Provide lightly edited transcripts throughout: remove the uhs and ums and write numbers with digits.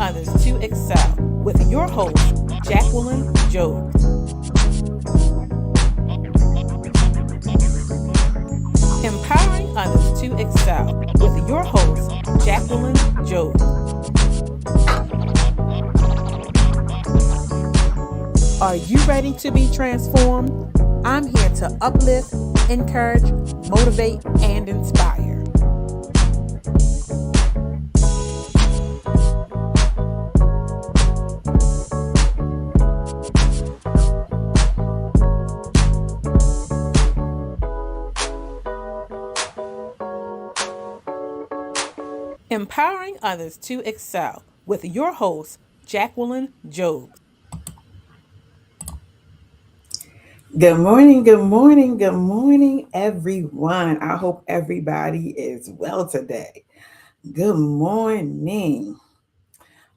others to excel with your host, Jacqueline Job. Empowering others to excel with your host, Jacqueline Job. Are you ready to be transformed? I'm here to uplift, encourage, motivate, and inspire. Empowering others to excel with your host, Jacqueline Job. Good morning, good morning, good morning, everyone. I hope everybody is well today. Good morning.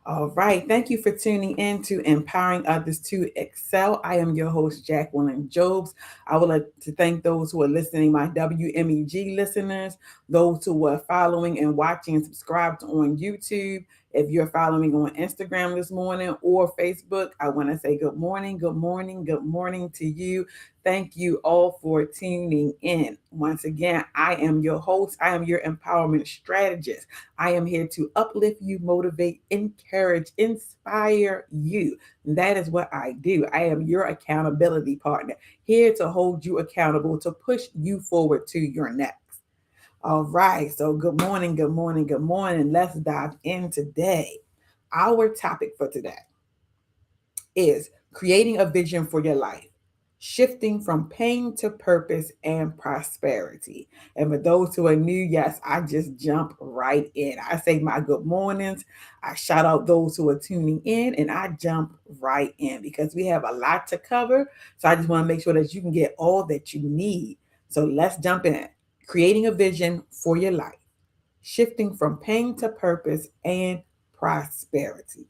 All right. Thank you for tuning in to Empowering Others to Excel. I am your host, Jacqueline Jobs. I would like to thank those who are listening, my WMEG listeners, those who are following and watching and subscribed on YouTube. If you're following on Instagram this morning or Facebook, I want to say good morning, good morning, good morning to you. Thank you all for tuning in. Once again, I am your host. I am your empowerment strategist. I am here to uplift you, motivate, encourage, inspire you. That is what I do. I am your accountability partner, here to hold you accountable, to push you forward to your next. All right. So good morning, good morning, good morning. Let's dive in today. Our topic for today is creating a vision for your life, shifting from pain to purpose and prosperity. And for those who are new, yes, I just jump right in. I say my good mornings. I shout out those who are tuning in, and I jump right in because we have a lot to cover. So I just want to make sure that you can get all that you need. So let's jump in. Creating a vision for your life, shifting from pain to purpose and prosperity.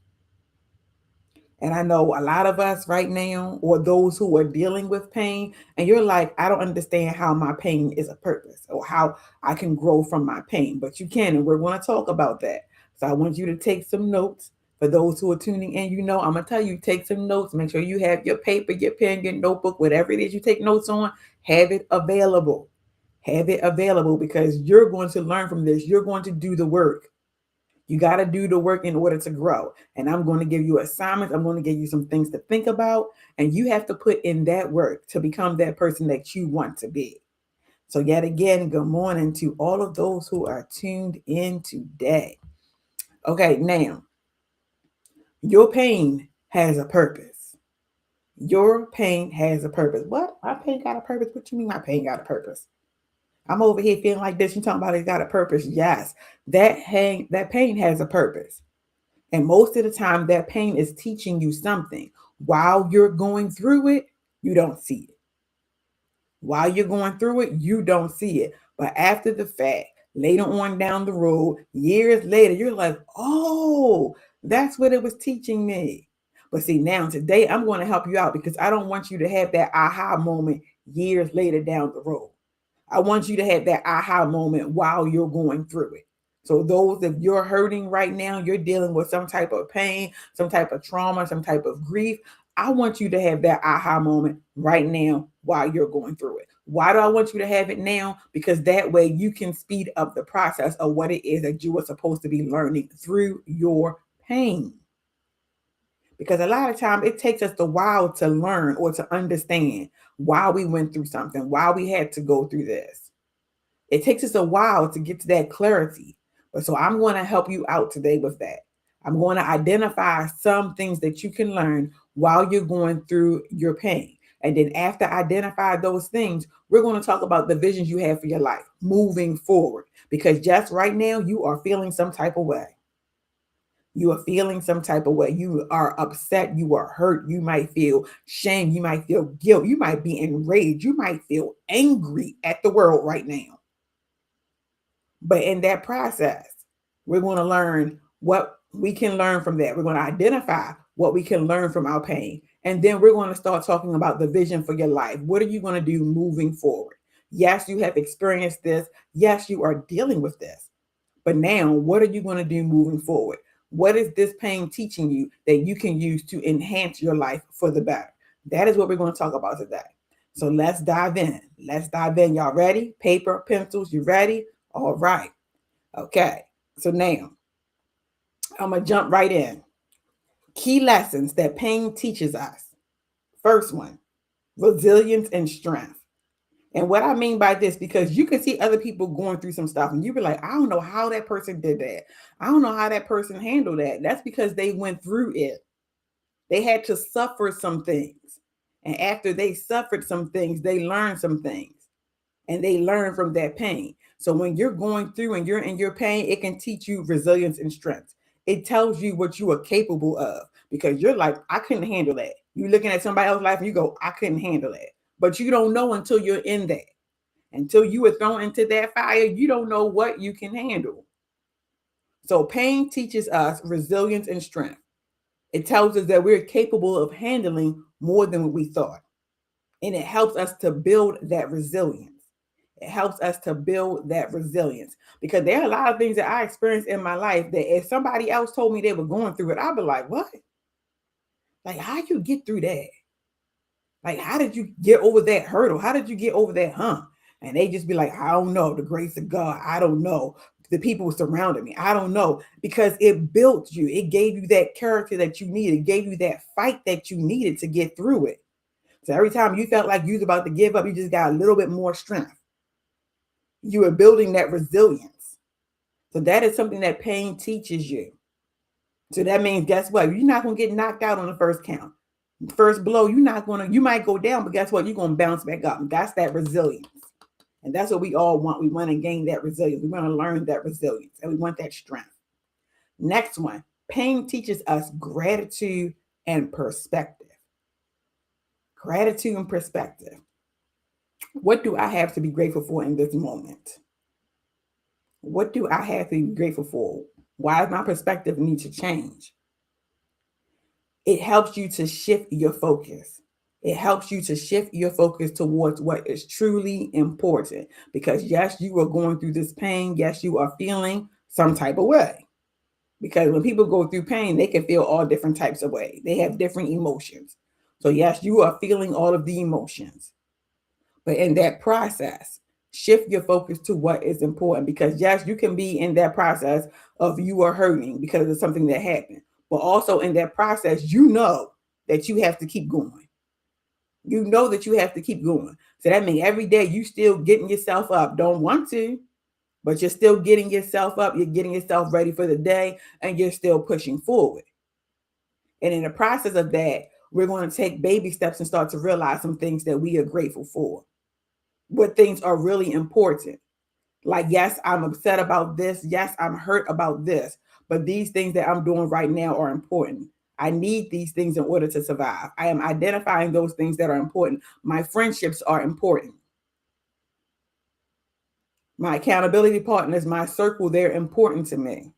And I know a lot of us right now, or those who are dealing with pain, and you're like, I don't understand how my pain is a purpose or how I can grow from my pain, but you can. And we're going to talk about that. So I want you to take some notes. For those who are tuning in, I'm going to tell you, take some notes. Make sure you have your paper, your pen, your notebook, whatever it is you take notes on, have it available. Have it available because you're going to learn from this. You're going to do the work. You got to do the work in order to grow. And I'm going to give you assignments. I'm going to give you some things to think about. And you have to put in that work to become that person that you want to be. So yet again, good morning to all of those who are tuned in today. Okay, now, your pain has a purpose. Your pain has a purpose. What? My pain got a purpose? What you mean my pain got a purpose? I'm over here feeling like this. You talking about it's got a purpose? Yes, that pain has a purpose, and most of the time, that pain is teaching you something. While you're going through it, you don't see it. While you're going through it, you don't see it. But after the fact, later on down the road, years later, you're like, oh, that's what it was teaching me. But see, now today, I'm going to help you out because I don't want you to have that aha moment years later down the road. I want you to have that aha moment while you're going through it. So those, if you're hurting right now, you're dealing with some type of pain, some type of trauma, some type of grief, I want you to have that aha moment right now while you're going through it. Why do I want you to have it now? Because that way you can speed up the process of what it is that you are supposed to be learning through your pain. Because a lot of times it takes us a while to learn or to understand why we went through something, why we had to go through this. It takes us a while to get to that clarity. But so I'm going to help you out today with that. I'm going to identify some things that you can learn while you're going through your pain. And then after identify those things, we're going to talk about the visions you have for your life moving forward. Because just right now, you are feeling some type of way. You are feeling some type of way. You are upset. You are hurt. You might feel shame. You might feel guilt. You might be enraged. You might feel angry at the world right now. But in that process, we're going to learn what we can learn from that. We're going to identify what we can learn from our pain. And then we're going to start talking about the vision for your life. What are you going to do moving forward? Yes, you have experienced this. Yes, you are dealing with this. But now, what are you going to do moving forward? What is this pain teaching you that you can use to enhance your life for the better? That is what we're going to talk about today. So let's dive in. Let's dive in. Y'all ready? Paper, pencils, you ready? All right. Okay. So now I'm going to jump right in. Key lessons that pain teaches us. First one, resilience and strength. And what I mean by this, because you can see other people going through some stuff and you be like, I don't know how that person did that. I don't know how that person handled that. That's because they went through it. They had to suffer some things. And after they suffered some things, they learned some things. And they learn from that pain. So when you're going through and you're in your pain, it can teach you resilience and strength. It tells you what you are capable of, because you're like, I couldn't handle that. You're looking at somebody else's life and you go, I couldn't handle that. But you don't know until you're in that. Until you were thrown into that fire, you don't know what you can handle. So pain teaches us resilience and strength. It tells us that we're capable of handling more than what we thought. And it helps us to build that resilience. It helps us to build that resilience, because there are a lot of things that I experienced in my life that if somebody else told me they were going through it, I'd be like, what? Like, how you get through that? Like, how did you get over that hurdle? How did you get over that hump? And they just be like, I don't know. The grace of God. I don't know. The people surrounding me. I don't know. Because it built you. It gave you that character that you needed. It gave you that fight that you needed to get through it. So every time you felt like you was about to give up, you just got a little bit more strength. You are building that resilience. So that is something that pain teaches you. So that means, guess what? You're not going to get knocked out on the first count. First blow, you might go down, but guess what? You're going to bounce back up. That's that resilience. And that's what we all want. We want to gain that resilience. We want to learn that resilience, and we want that strength. Next one, pain teaches us gratitude and perspective. Gratitude and perspective. What do I have to be grateful for in this moment? What do I have to be grateful for? Why does my perspective need to change? It helps you to shift your focus. It helps you to shift your focus towards what is truly important. Because yes, you are going through this pain. Yes, you are feeling some type of way. Because when people go through pain, they can feel all different types of ways. They have different emotions. So yes, you are feeling all of the emotions. But in that process, shift your focus to what is important. Because yes, you can be in that process of you are hurting because of something that happened. But also in that process, you know that you have to keep going. You know that you have to keep going. So that means every day you still getting yourself up. Don't want to, but you're still getting yourself up. You're getting yourself ready for the day, and you're still pushing forward. And in the process of that, we're going to take baby steps and start to realize some things that we are grateful for. What things are really important. Like, yes, I'm upset about this. Yes, I'm hurt about this. But these things that I'm doing right now are important. I need these things in order to survive. I am identifying those things that are important. My friendships are important. My accountability partners, my circle, they're important to me.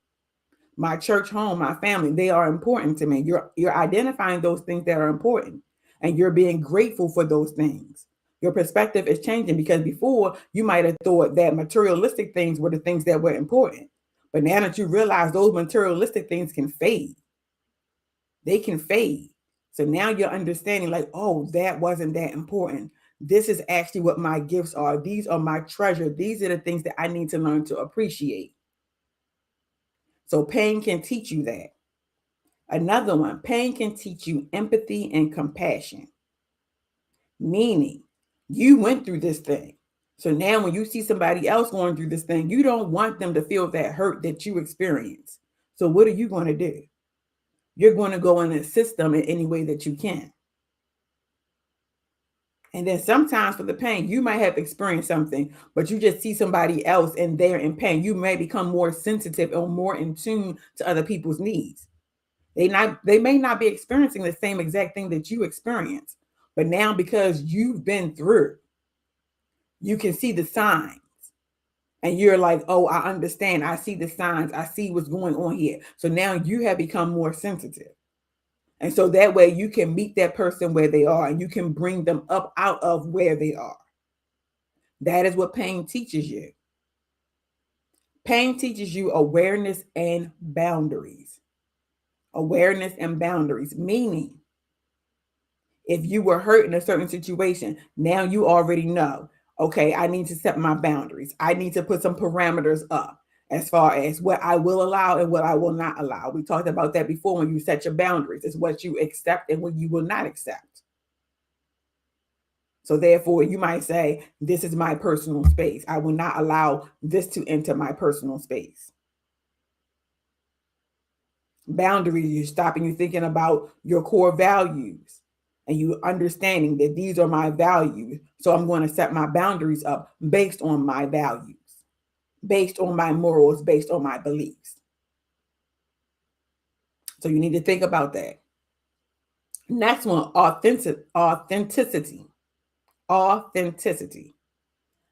My church home, my family, they are important to me. You're identifying those things that are important, and you're being grateful for those things. Your perspective is changing, because before you might have thought that materialistic things were the things that were important. But now that you realize those materialistic things can fade, they can fade. So now you're understanding, like, oh, that wasn't that important. This is actually what my gifts are. These are my treasure. These are the things that I need to learn to appreciate. So pain can teach you that. Another one, pain can teach you empathy and compassion. Meaning, you went through this thing. So now when you see somebody else going through this thing, you don't want them to feel that hurt that you experience. So what are you going to do? You're going to go and assist them in any way that you can. And then sometimes for the pain, you might have experienced something, but you just see somebody else and they're in pain. You may become more sensitive or more in tune to other people's needs. They may not be experiencing the same exact thing that you experience, but now because you've been through, you can see the signs. And you're like, oh, I understand. I see the signs. I see what's going on here. So now you have become more sensitive. And so that way you can meet that person where they are, and you can bring them up out of where they are. That is what pain teaches you. Pain teaches you awareness and boundaries. Awareness and boundaries, meaning if you were hurt in a certain situation, now you already know, okay, I need to set my boundaries. I need to put some parameters up as far as what I will allow and what I will not allow. We talked about that before. When you set your boundaries, it's what you accept and what you will not accept. So therefore, you might say, this is my personal space. I will not allow this to enter my personal space. Boundaries, you're stopping, you thinking about your core values and you understanding that these are my values. So I'm going to set my boundaries up based on my values, based on my morals, based on my beliefs. So you need to think about that. Next one, authenticity. Authenticity.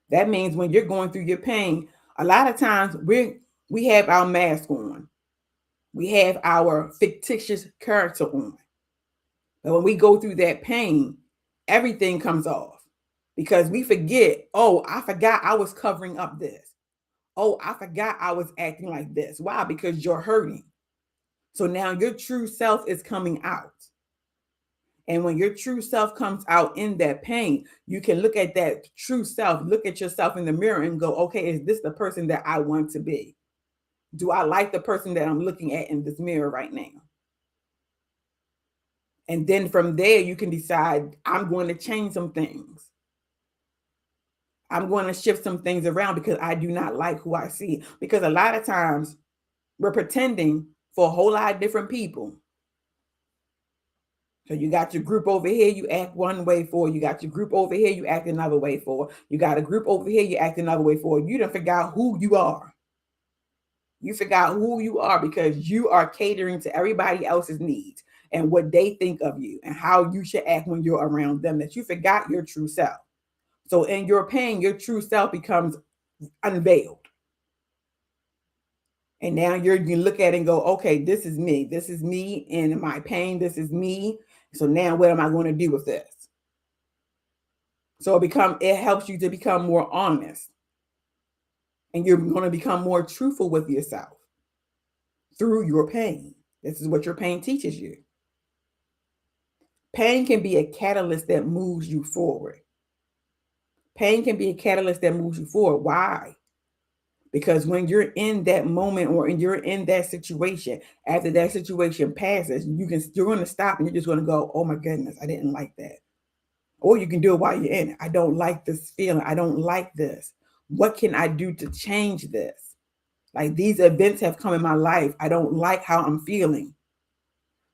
That means when you're going through your pain, a lot of times we have our mask on. We have our fictitious character on. But when we go through that pain, everything comes off because we forget, oh, I forgot I was covering up this. Oh, I forgot I was acting like this. Why? Because you're hurting. So now your true self is coming out. And when your true self comes out in that pain, you can look at that true self, look at yourself in the mirror and go, okay, is this the person that I want to be? Do I like the person that I'm looking at in this mirror right now? And then from there, you can decide, I'm going to change some things. I'm going to shift some things around because I do not like who I see. Because a lot of times we're pretending for a whole lot of different people. So you got your group over here, you act one way for. You got your group over here, you act another way for. You got a group over here, you act another way for. You done forgot who you are. You forgot who you are because you are catering to everybody else's needs and what they think of you and how you should act when you're around them, that you forgot your true self. So in your pain, your true self becomes unveiled. And now you look at it and go, okay, this is me. This is me in my pain. This is me. So now what am I going to do with this? So it helps you to become more honest. And you're going to become more truthful with yourself through your pain. This is what your pain teaches you. Pain can be a catalyst that moves you forward. Pain can be a catalyst that moves you forward. Why? Because when you're in that moment or you're in that situation, after that situation passes, you're going to stop and you're just going to go, oh my goodness, I didn't like that. Or you can do it while you're in it. I don't like this feeling. I don't like this. What can I do to change this? Like, these events have come in my life. I don't like how I'm feeling.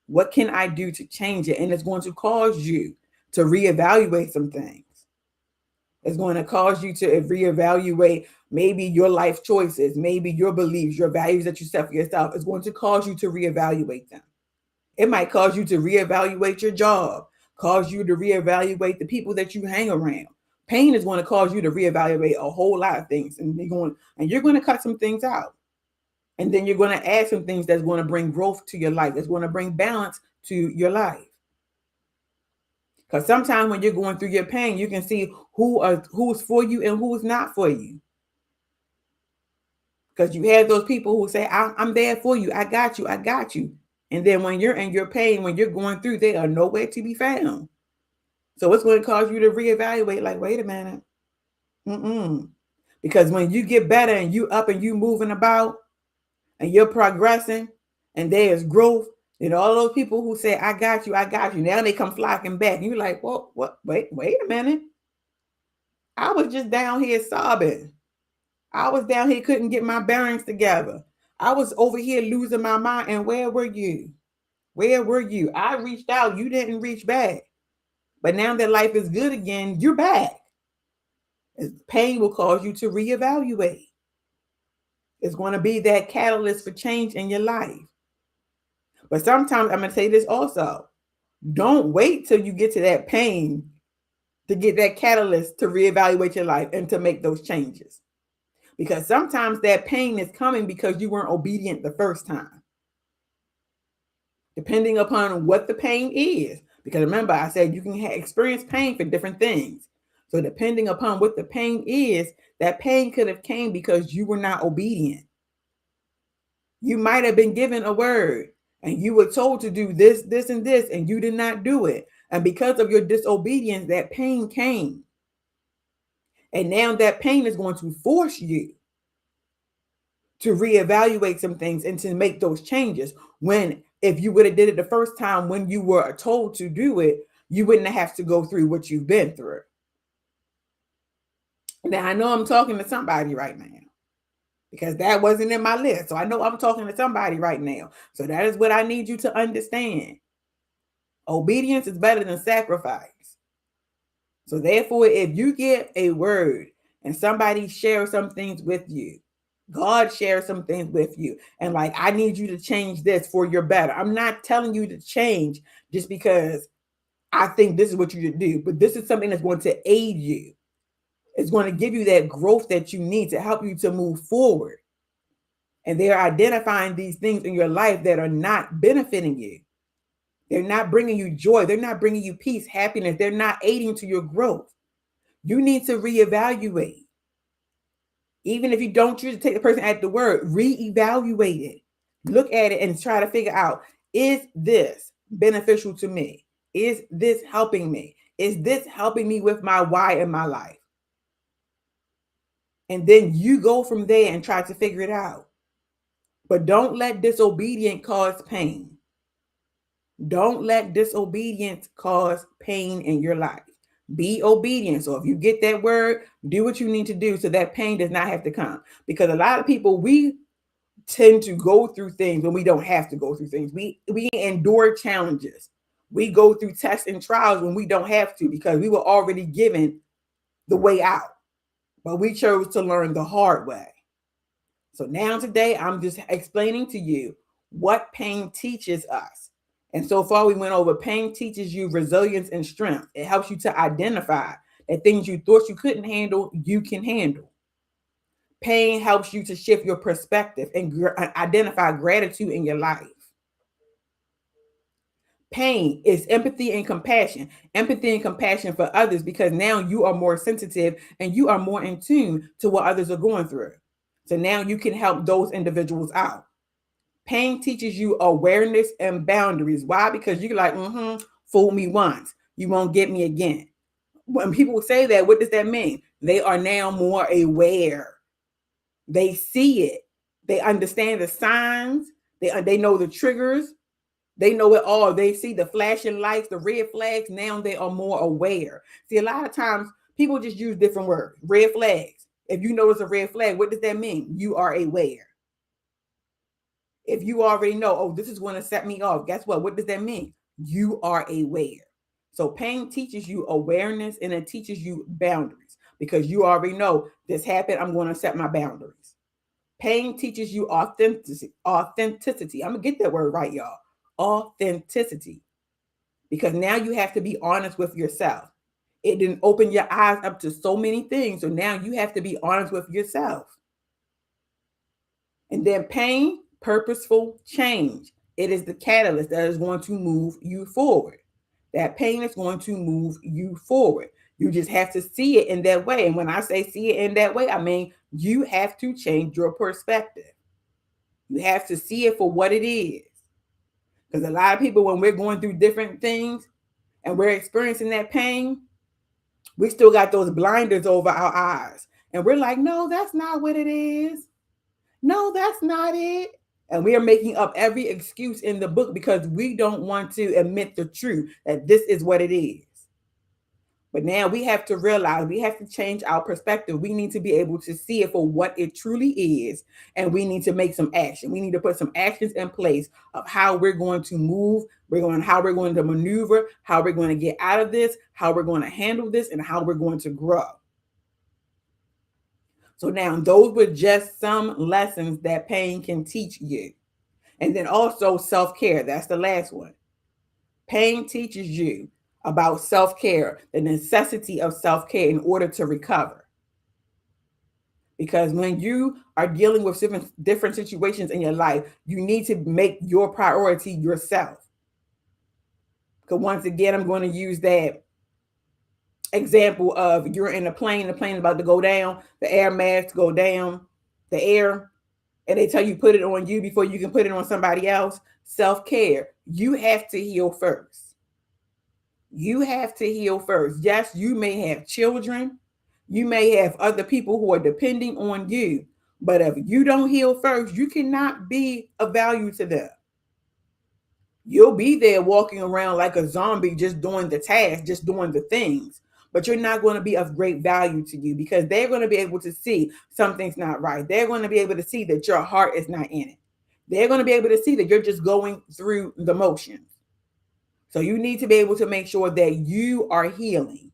What can I do to change it? And it's going to cause you to reevaluate some things. It's going to cause you to reevaluate maybe your life choices, maybe your beliefs, your values that you set for yourself. It's going to cause you to reevaluate them. It might cause you to reevaluate your job, cause you to reevaluate the people that you hang around. Pain is going to cause you to reevaluate a whole lot of things, and you're going to cut some things out. And then you're going to add some things that's going to bring growth to your life, that's going to bring balance to your life. Because sometimes when you're going through your pain, you can see who's for you and who's not for you. Because you have those people who say, I'm there for you. I got you. I got you. And then when you're in your pain, when you're going through, they are nowhere to be found. So it's going to cause you to reevaluate, like, wait a minute. Because when you get better and you up and you moving about and you're progressing and there's growth, and all those people who say, I got you, now they come flocking back. And you're like, well, what? Wait a minute. I was just down here sobbing. I was down here, couldn't get my bearings together. I was over here losing my mind. And where were you? Where were you? I reached out. You didn't reach back. But now that life is good again, you're back. Pain will cause you to reevaluate. It's going to be that catalyst for change in your life. But sometimes I'm going to say this also. Don't wait till you get to that pain to get that catalyst to reevaluate your life and to make those changes. Because sometimes that pain is coming because you weren't obedient the first time. Depending upon what the pain is. Because remember, I said you can experience pain for different things. So depending upon what the pain is, that pain could have came because you were not obedient. You might have been given a word and you were told to do this, this, and this, and you did not do it. And because of your disobedience, that pain came. And now that pain is going to force you to reevaluate some things and to make those changes. When if you would have did it the first time when you were told to do it, you wouldn't have to go through what you've been through. Now, I know I'm talking to somebody right now because that wasn't in my list. So I know I'm talking to somebody right now. So that is what I need you to understand. Obedience is better than sacrifice. So therefore, if you get a word and somebody shares some things with you, God shares some things with you, and like, I need you to change this for your better. I'm not telling you to change just because I think this is what you should do, but this is something that's going to aid you. It's going to give you that growth that you need to help you to move forward. And they're identifying these things in your life that are not benefiting you. They're not bringing you joy. They're not bringing you peace, happiness. They're not aiding to your growth. You need to reevaluate. Even if you don't choose to take the person at the word, reevaluate it. Look at it and try to figure out, is this beneficial to me? Is this helping me? Is this helping me with my why in my life? And then you go from there and try to figure it out. But don't let disobedience cause pain. Don't let disobedience cause pain in your life. Be obedient. So if you get that word, do what you need to do so that pain does not have to come. Because a lot of people, we tend to go through things when we don't have to go through things. We endure challenges. We go through tests and trials when we don't have to because we were already given the way out. But we chose to learn the hard way. So now today, I'm just explaining to you what pain teaches us. And so far, we went over pain teaches you resilience and strength. It helps you to identify that things you thought you couldn't handle, you can handle. Pain helps you to shift your perspective and identify gratitude in your life. Pain is empathy and compassion. Empathy and compassion for others because now you are more sensitive and you are more in tune to what others are going through. So now you can help those individuals out. Pain teaches you awareness and boundaries. Why? Because you're like, fool me once, you won't get me again. When people say that, what does that mean? They are now more aware. They see it. They understand the signs. They know the triggers. They know it all. They see the flashing lights, the red flags. Now they are more aware. See, a lot of times people just use different words. Red flags. If you notice a red flag, what does that mean? You are aware. If you already know, oh, this is going to set me off, guess what? What does that mean? You are aware. So pain teaches you awareness and it teaches you boundaries because you already know this happened. I'm going to set my boundaries. Pain teaches you authenticity. I'm going to get that word right, y'all. Authenticity. Because now you have to be honest with yourself. It didn't open your eyes up to so many things. So now you have to be honest with yourself. And then pain, purposeful change. It is the catalyst that is going to move you forward. That pain is going to move you forward. You just have to see it in that way. And when I say see it in that way, I mean you have to change your perspective. You have to see it for what it is. Because a lot of people, when we're going through different things and we're experiencing that pain, we still got those blinders over our eyes. And we're like, no, that's not what it is. No, that's not it. And we are making up every excuse in the book because we don't want to admit the truth that this is what it is. But now we have to realize we have to change our perspective. We need to be able to see it for what it truly is. And we need to make some action. We need to put some actions in place of how we're going to move, how we're going to maneuver, how we're going to get out of this, how we're going to handle this, and how we're going to grow. So now those were just some lessons that pain can teach you. And then also self-care. That's the last one. Pain teaches you about self-care, the necessity of self-care in order to recover. Because when you are dealing with different situations in your life, you need to make your priority yourself. Because once again, I'm going to use that example of you're in a plane, the plane is about to go down, the air mask go down, the air And they tell you put it on you before you can put it on somebody else. Self-care. You have to heal first. You have to heal first. Yes, you may have children. You may have other people who are depending on you. But if you don't heal first, you cannot be of value to them. You'll be there walking around like a zombie, just doing the task, just doing the things. But you're not going to be of great value to you because they're going to be able to see something's not right. They're going to be able to see that your heart is not in it. They're going to be able to see that you're just going through the motions. So you need to be able to make sure that you are healing,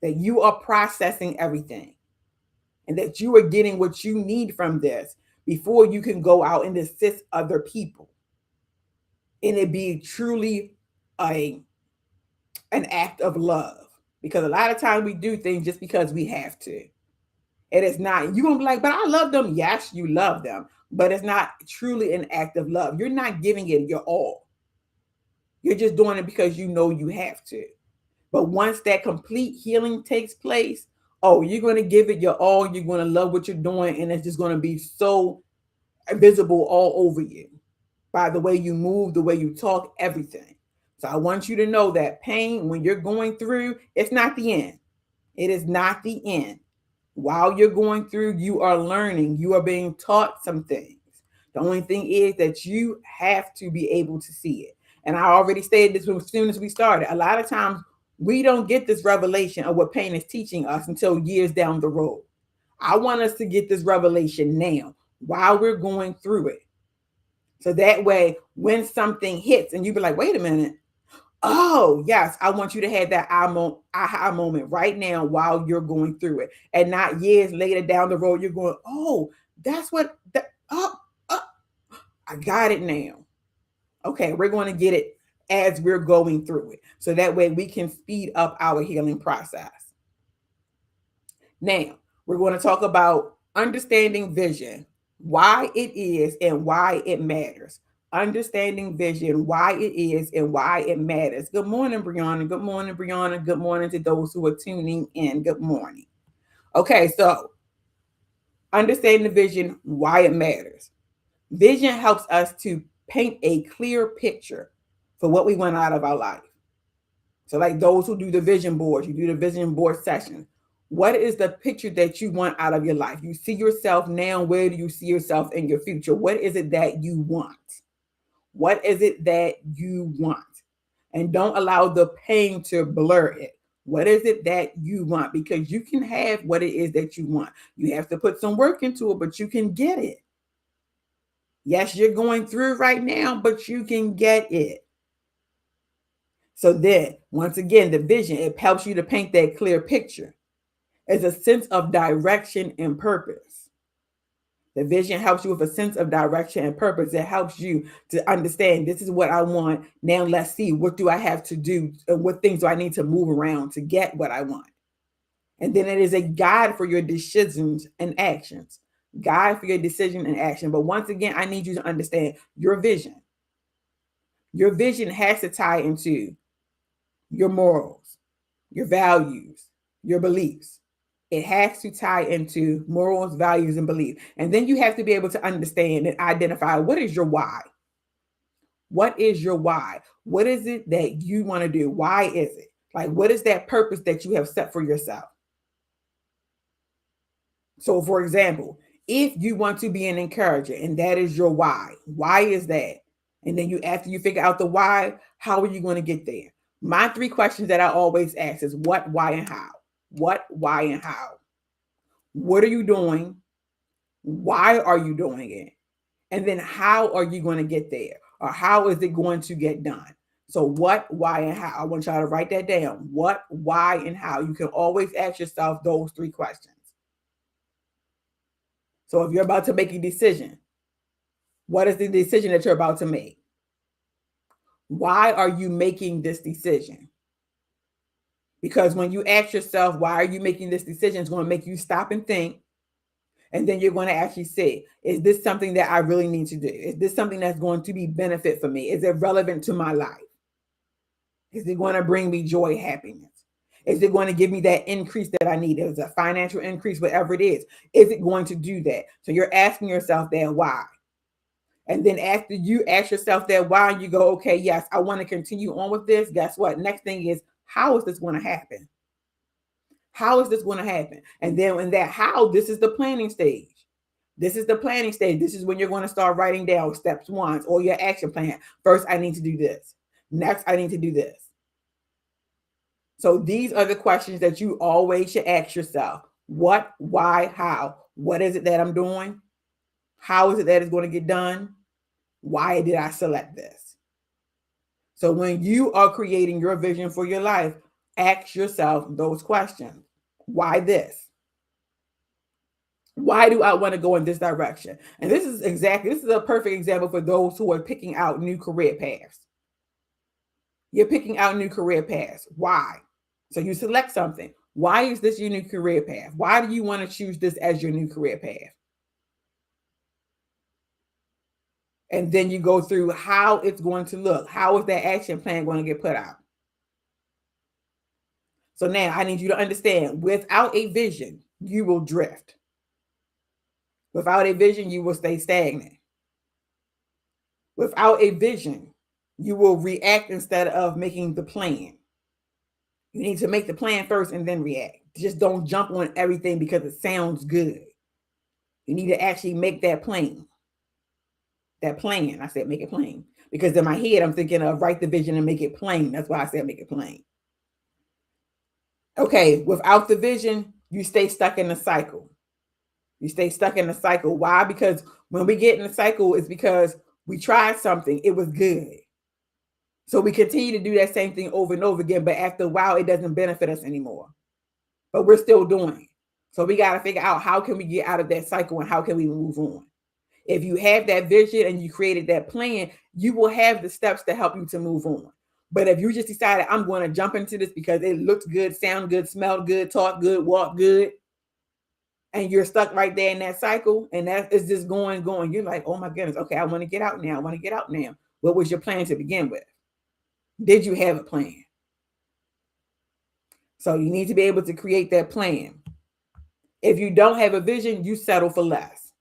that you are processing everything, and that you are getting what you need from this before you can go out and assist other people. And it be truly an act of love. Because a lot of times we do things just because we have to. It is not, you're going to be like, but I love them. Yes, you love them. But it's not truly an act of love. You're not giving it your all. You're just doing it because you know you have to. But once that complete healing takes place, oh, you're going to give it your all. You're going to love what you're doing. And it's just going to be so visible all over you by the way you move, the way you talk, everything. So I want you to know that pain, when you're going through, it's not the end. It is not the end. While you're going through, you are learning. You are being taught some things. The only thing is that you have to be able to see it. And I already stated this as soon as we started. A lot of times we don't get this revelation of what pain is teaching us until years down the road. I want us to get this revelation now while we're going through it. So that way, when something hits and you be like, wait a minute. Oh, yes, I want you to have that aha moment right now while you're going through it. And not years later down the road, you're going, oh, that's what, I got it now. Okay, we're going to get it as we're going through it. So that way we can speed up our healing process. Now, we're going to talk about understanding vision, why it is and why it matters. Understanding vision, why it is and why it matters. Good morning, Brianna. Good morning, Brianna. Good morning to those who are tuning in. Good morning. Okay, so understanding the vision, why it matters. Vision helps us to paint a clear picture for what we want out of our life. So like those who do the vision boards, you do the vision board session. What is the picture that you want out of your life? You see yourself now. Where do you see yourself in your future? What is it that you want? What is it that you want? And don't allow the pain to blur it. What is it that you want? Because you can have what it is that you want. You have to put some work into it, but you can get it. Yes, you're going through right now, but you can get it. So then, once again, the vision, it helps you to paint that clear picture. It's a sense of direction and purpose. The vision helps you with a sense of direction and purpose. It helps you to understand this is what I want. Now let's see, what do I have to do? What things do I need to move around to get what I want? And then it is a guide for your decisions and actions. Guide for your decision and action. But once again, I need you to understand your vision. Your vision has to tie into your morals, your values, your beliefs. It has to tie into morals, values, and beliefs. And then you have to be able to understand and identify what is your why. What is your why? What is it that you want to do? Why is it? Like, what is that purpose that you have set for yourself? So, for example, if you want to be an encourager and that is your why is that? And then after you figure out the why, how are you going to get there? My 3 questions that I always ask is what, why, and how. What, why, and how. What are you doing? Why are you doing it? And then how are you going to get there? Or how is it going to get done? So what, why, and how. I want y'all to write that down. What, why, and how. You can always ask yourself those 3 questions. So if you're about to make a decision, what is the decision that you're about to make? Why are you making this decision? Because when you ask yourself, why are you making this decision, it's going to make you stop and think. And then you're going to actually say, is this something that I really need to do? Is this something that's going to be benefit for me? Is it relevant to my life? Is it going to bring me joy, happiness? Is it going to give me that increase that I need? Is it a financial increase, whatever it is? Is it going to do that? So you're asking yourself that why. And then after you ask yourself that why, you go, okay, yes, I want to continue on with this. Guess what? Next thing is, how is this going to happen? How is this going to happen? And then in that how, this is the planning stage. This is the planning stage. This is when you're going to start writing down steps one or your action plan. First, I need to do this. Next, I need to do this. So these are the questions that you always should ask yourself. What, why, how? What is it that I'm doing? How is it that it's going to get done? Why did I select this? So when you are creating your vision for your life, ask yourself those questions. Why this? Why do I want to go in this direction? And this is a perfect example for those who are picking out new career paths. You're picking out new career paths. Why? So you select something. Why is this your new career path? Why do you want to choose this as your new career path? And then you go through how it's going to look. How is that action plan going to get put out? So now I need you to understand, without a vision, you will drift. Without a vision, you will stay stagnant. Without a vision, you will react instead of making the plan. You need to make the plan first and then react. Just don't jump on everything because it sounds good. You need to actually make that plan. That plan. I said make it plain. Because in my head, I'm thinking of write the vision and make it plain. That's why I said make it plain. Okay, without the vision, you stay stuck in the cycle. You stay stuck in the cycle. Why? Because when we get in the cycle, it's because we tried something. It was good. So we continue to do that same thing over and over again. But after a while, it doesn't benefit us anymore. But we're still doing it. So we got to figure out how can we get out of that cycle and how can we move on. If you have that vision and you created that plan, you will have the steps to help you to move on. But if you just decided I'm going to jump into this because it looks good, sound good, smell good, talk good, walk good, and you're stuck right there in that cycle, and that is just going. You're like, oh my goodness, okay, I want to get out now. What was your plan to begin with? Did you have a plan? So you need to be able to create that plan. If you don't have a vision, you settle for less.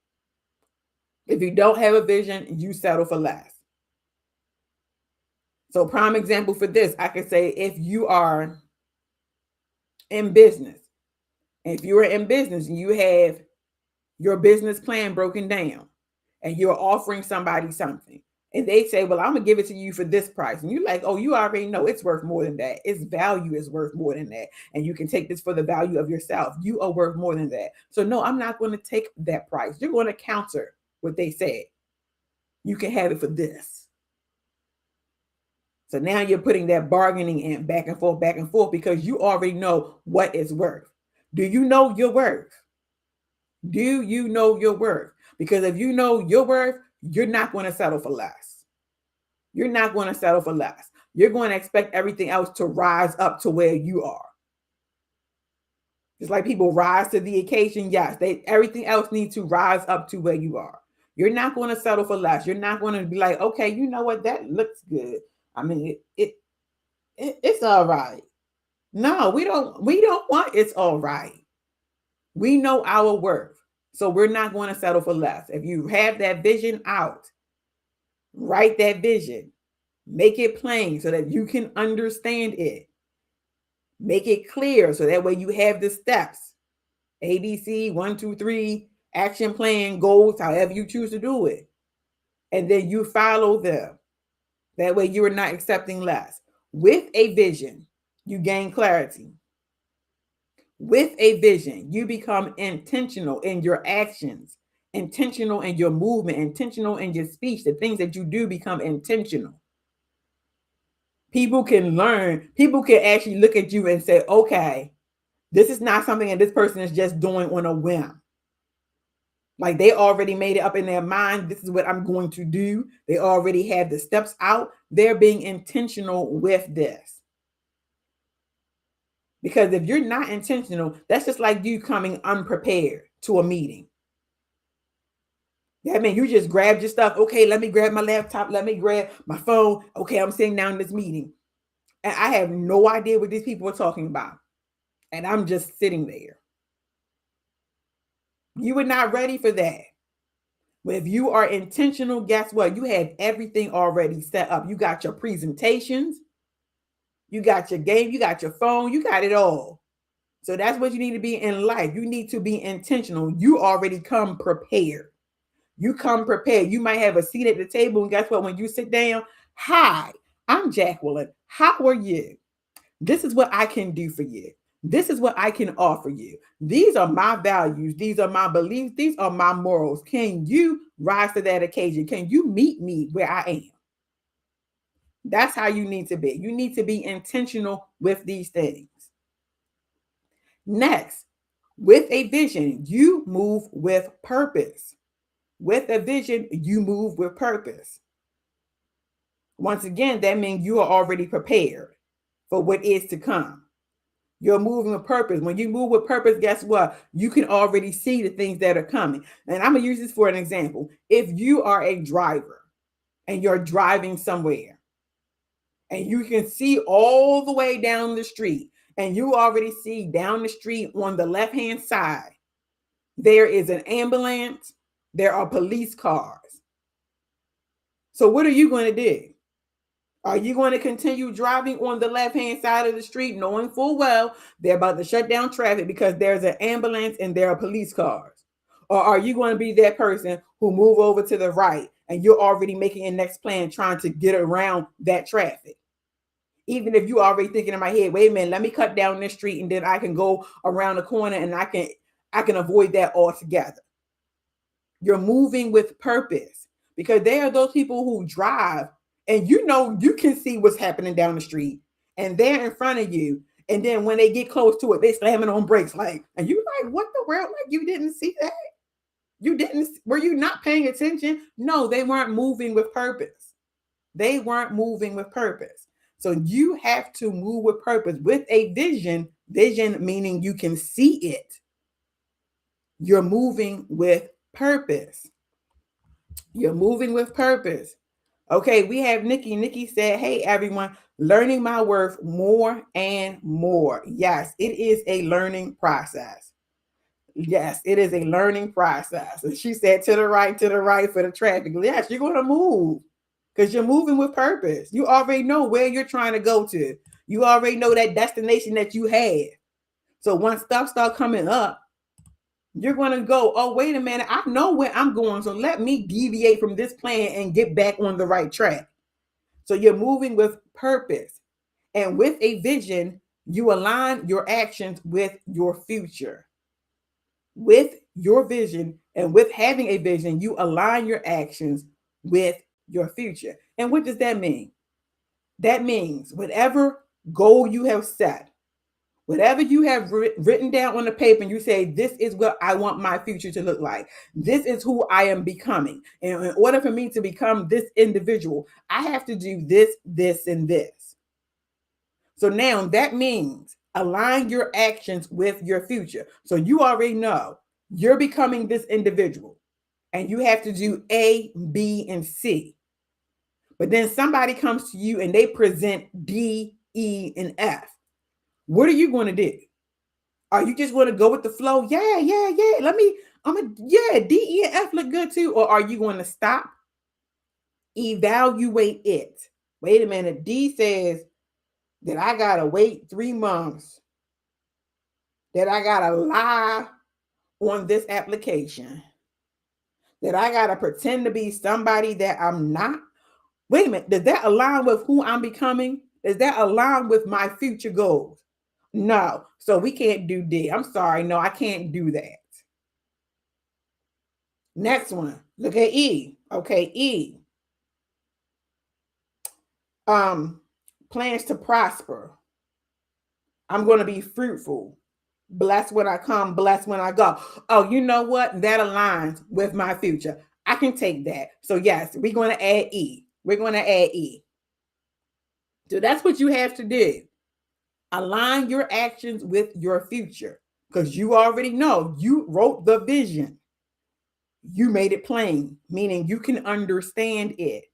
If you don't have a vision, you settle for less. So prime example for this, I could say if you are in business, if you are in business and you have your business plan broken down and you're offering somebody something and they say, well, I'm going to give it to you for this price. And you're like, oh, you already know it's worth more than that. Its value is worth more than that. And you can take this for the value of yourself. You are worth more than that. So no, I'm not going to take that price. You're going to counter what they said. You can have it for this. So now you're putting that bargaining in back and forth because you already know what it's worth. Do you know your worth? Do you know your worth? Because if you know your worth, you're not going to settle for less. You're not going to settle for less. You're going to expect everything else to rise up to where you are. Just like people rise to the occasion, yes, everything else needs to rise up to where you are. You're not going to settle for less. You're not going to be like, okay, you know what? That looks good. I mean, it's all right. No, we don't want it's all right. We know our worth. So we're not going to settle for less. If you have that vision out, write that vision, make it plain so that you can understand it. Make it clear so that way you have the steps. ABC, 1, 2, 3, action plan, goals, however you choose to do it. And then you follow them. That way you are not accepting less. With a vision, you gain clarity. With a vision, you become intentional in your actions, intentional in your movement, intentional in your speech. The things that you do become intentional. People can learn, people can actually look at you and say, okay, this is not something that this person is just doing on a whim. Like they already made it up in their mind. This is what I'm going to do. They already have the steps out. They're being intentional with this. Because if you're not intentional, that's just like you coming unprepared to a meeting. That means you just grabbed your stuff. Okay, let me grab my laptop. Let me grab my phone. Okay, I'm sitting down in this meeting. And I have no idea what these people are talking about. and I'm just sitting there. You were not ready for that. But if you are intentional, guess what? You have everything already set up. You got your presentations, you got your game, you got your phone, you got it all. So that's what you need to be in life. You need to be intentional. You already come prepared. You come prepared. You might have a seat at the table, and guess what? When you sit down, hi, I'm Jacqueline. How are you? This is what I can do for you. This is what I can offer you. These are my values. These are my beliefs. These are my morals. Can you rise to that occasion? Can you meet me where I am? That's how you need to be. You need to be intentional with these things. Next, with a vision, you move with purpose. With a vision, you move with purpose. Once again, that means you are already prepared for what is to come. You're moving with purpose. When you move with purpose, guess what? You can already see the things that are coming. And I'm going to use this for an example. If you are a driver and you're driving somewhere and you can see all the way down the street, and you already see down the street on the left-hand side, there is an ambulance, there are police cars. So what are you going to do? Are you going to continue driving on the left-hand side of the street, knowing full well they're about to shut down traffic because there's an ambulance and there are police cars? Or are you going to be that person who move over to the right and you're already making a next plan trying to get around that traffic? Even if you already thinking in my head, wait a minute, let me cut down this street and then I can go around the corner and I can avoid that altogether. You're moving with purpose, because there are those people who drive and you can see what's happening down the street and they're in front of you. And then when they get close to it, they slamming on brakes and you like, what the world? Like, you didn't see that? Were you not paying attention? No, they weren't moving with purpose. They weren't moving with purpose. So you have to move with purpose, with a vision meaning you can see it. You're moving with purpose. You're moving with purpose. Okay, we have Nikki. Nikki said, hey, everyone, learning my worth more and more. Yes, it is a learning process. Yes, it is a learning process. And she said, to the right for the traffic. Yes, you're going to move because you're moving with purpose. You already know where you're trying to go to. You already know that destination that you had. So once stuff starts coming up, you're going to go, oh, wait a minute, I know where I'm going. So let me deviate from this plan and get back on the right track. So you're moving with purpose. And with a vision, you align your actions with your future. With your vision and with having a vision, you align your actions with your future. And what does that mean? That means whatever goal you have set, whatever you have written down on the paper, and you say, this is what I want my future to look like. This is who I am becoming. And in order for me to become this individual, I have to do this, this, and this. So now that means align your actions with your future. So you already know you're becoming this individual and you have to do A, B, and C. But then somebody comes to you and they present D, E, and F. What are you going to do? Are you just going to go with the flow? Yeah. D, E, and F look good too. Or are you going to stop, evaluate it? Wait a minute. D says that I got to wait 3 months, that I got to lie on this application, that I got to pretend to be somebody that I'm not. Wait a minute. Does that align with who I'm becoming? Does that align with my future goals? No. So we can't do D. I'm sorry. No, I can't do that. Next one. Look at E. Okay, E. Plans to prosper. I'm going to be fruitful. Blessed when I come, blessed when I go. Oh, you know what? That aligns with my future. I can take that. So yes, we're going to add E. We're going to add E. So that's what you have to do. Align your actions with your future, because you already know you wrote the vision. You made it plain, meaning you can understand it.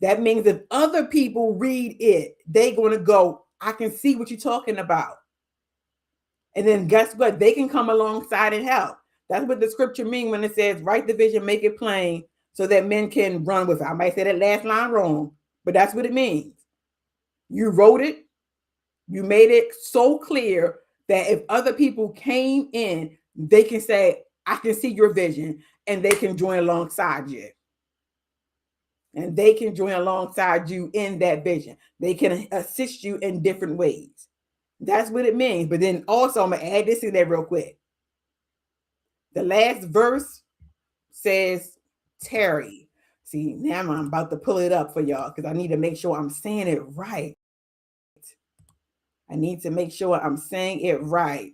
That means if other people read it, they're going to go, I can see what you're talking about. And then guess what? They can come alongside and help. That's what the scripture means when it says, write the vision, make it plain so that men can run with it. I might say that last line wrong, but that's what it means. You wrote it. You made it so clear that if other people came in, they can say, I can see your vision, and they can join alongside you. And they can join alongside you in that vision. They can assist you in different ways. That's what it means. But then also, I'm going to add this in there real quick. The last verse says, tarry. See, now I'm about to pull it up for y'all because I need to make sure I'm saying it right. I need to make sure I'm saying it right.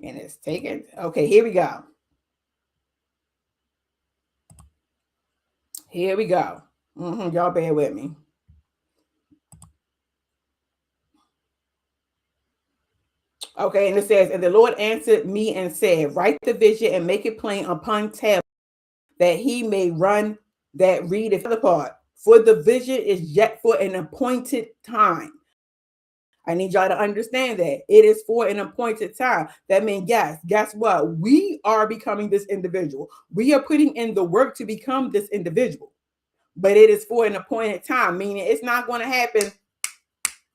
And it's taken. Okay, here we go. Here we go. Y'all bear with me. Okay, and it says, and the Lord answered me and said, write the vision and make it plain upon tablets, that he may run that read it. The part, for the vision is yet for an appointed time. I need y'all to understand that it is for an appointed time. That means, yes, guess what? We are becoming this individual. We are putting in the work to become this individual, but it is for an appointed time, meaning it's not going to happen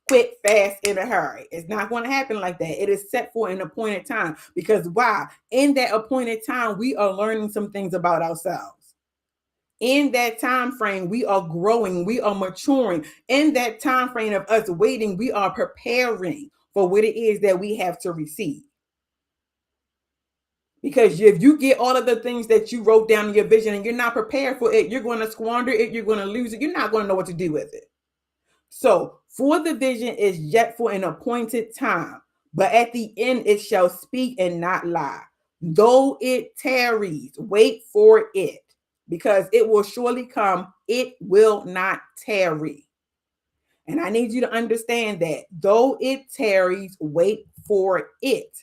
quick, fast, in a hurry. It's not going to happen like that. It is set for an appointed time because why? In that appointed time, we are learning some things about ourselves. In that time frame, we are growing, we are maturing. In that time frame of us waiting, we are preparing for what it is that we have to receive. Because if you get all of the things that you wrote down in your vision and you're not prepared for it, you're going to squander it, you're going to lose it, you're not going to know what to do with it. So, for the vision is yet for an appointed time, but at the end it shall speak and not lie. Though it tarries, wait for it, because it will surely come, it will not tarry. And I need you to understand that. Though it tarries, wait for it.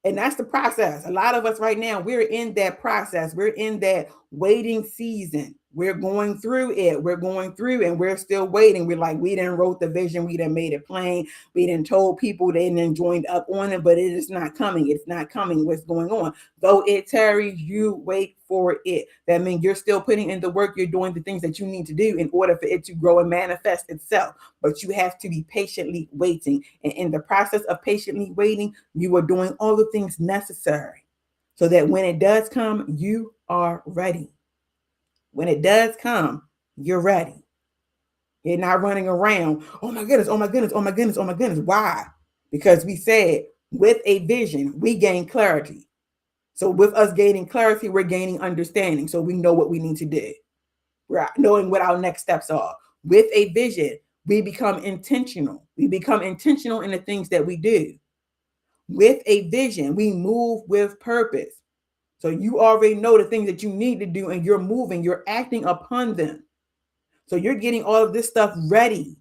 And that's the process. A lot of us right now, we're in that process. We're in that waiting season. We're going through it. We're going through and we're still waiting. We're like, we didn't wrote the vision. We done made it plain. We didn't told people, they didn't joined up on it, but it is not coming. It's not coming. What's going on? Though it tarries, you wait for it. That means you're still putting in the work. You're doing the things that you need to do in order for it to grow and manifest itself. But you have to be patiently waiting. And in the process of patiently waiting, you are doing all the things necessary so that when it does come, you are ready. When it does come, you're ready. You're not running around, oh my goodness, oh my goodness, oh my goodness, oh my goodness. Why? Because we said with a vision, we gain clarity. So with us gaining clarity, we're gaining understanding. So we know what we need to do. We're knowing what our next steps are. With a vision, we become intentional. We become intentional in the things that we do. With a vision, we move with purpose. So you already know the things that you need to do and you're moving, you're acting upon them. So you're getting all of this stuff ready.